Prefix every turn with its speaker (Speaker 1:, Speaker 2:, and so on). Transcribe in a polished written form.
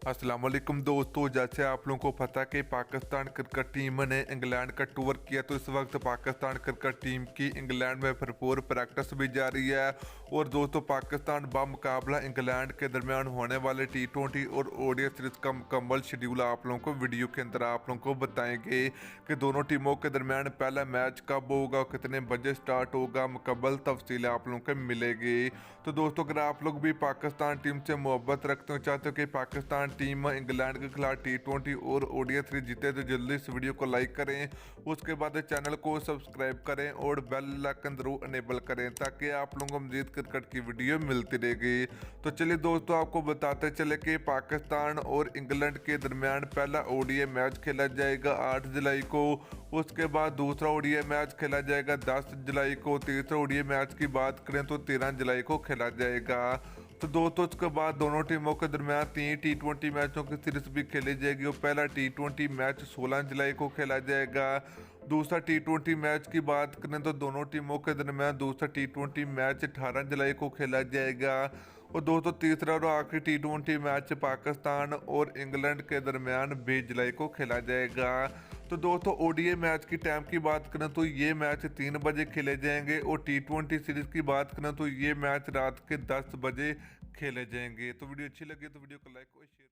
Speaker 1: अस्सलाम वालेकुम दोस्तों, जैसे आप लोगों को पता कि पाकिस्तान क्रिकेट टीम ने इंग्लैंड का टूर किया, तो इस वक्त पाकिस्तान क्रिकेट टीम की इंग्लैंड में भरपूर प्रैक्टिस भी जारी है। और दोस्तों, पाकिस्तान बामुकाबला इंग्लैंड के दरमियान होने वाले T20 और ODI सीरीज का मुकम्मल शेड्यूल आप लोगों को वीडियो के अंदर आप लोगों को बताएंगे कि दोनों टीमों के दरमियान पहला मैच कब होगा, कितने बजे स्टार्ट होगा, मुकम्मल तफसील आप लोगों को मिलेगी। तो दोस्तों, अगर आप लोग भी पाकिस्तान टीम से मोहब्बत रखते हो, चाहते हो कि पाकिस्तान टीम इंग्लैंड के खिलाफ T20 और ODI सीरीज जीते, तो जल्दी इस वीडियो को लाइक करें, उसके बाद चैनल को सब्सक्राइब करें और बेल आइकन जरूर अनेबल करें ताकि आप लोगों को मजीद क्रिकेट की वीडियो मिलती रहेगी। तो चलिए दोस्तों, आपको बताते चले कि पाकिस्तान और इंग्लैंड के दरमियान पहला ODI मैच खेला जाएगा 8 जुलाई को। उसके बाद दूसरा ODI मैच खेला जाएगा 10 जुलाई को। तीसरा ODI मैच की बात करें तो 13 जुलाई को खेला जाएगा। तो दोस्तों, उसके बाद दोनों टीमों के दरमियान 3 T20 मैचों की सीरीज भी खेली जाएगी और पहला T20 मैच 16 जुलाई को खेला जाएगा। दूसरा T20 मैच की बात करें तो दोनों टीमों के दरमियान दूसरा T20 मैच 18 जुलाई को खेला जाएगा। और दोस्तों, तीसरा और आखिरी T20 मैच पाकिस्तान और इंग्लैंड के दरमियान 20 जुलाई को खेला जाएगा। तो दोस्तों, ODI मैच की टाइम की बात करें तो ये मैच 3 बजे खेले जाएंगे और T20 सीरीज की बात करें तो ये मैच रात के 10 बजे खेले जाएंगे। तो वीडियो अच्छी लगी तो वीडियो को लाइक और शेयर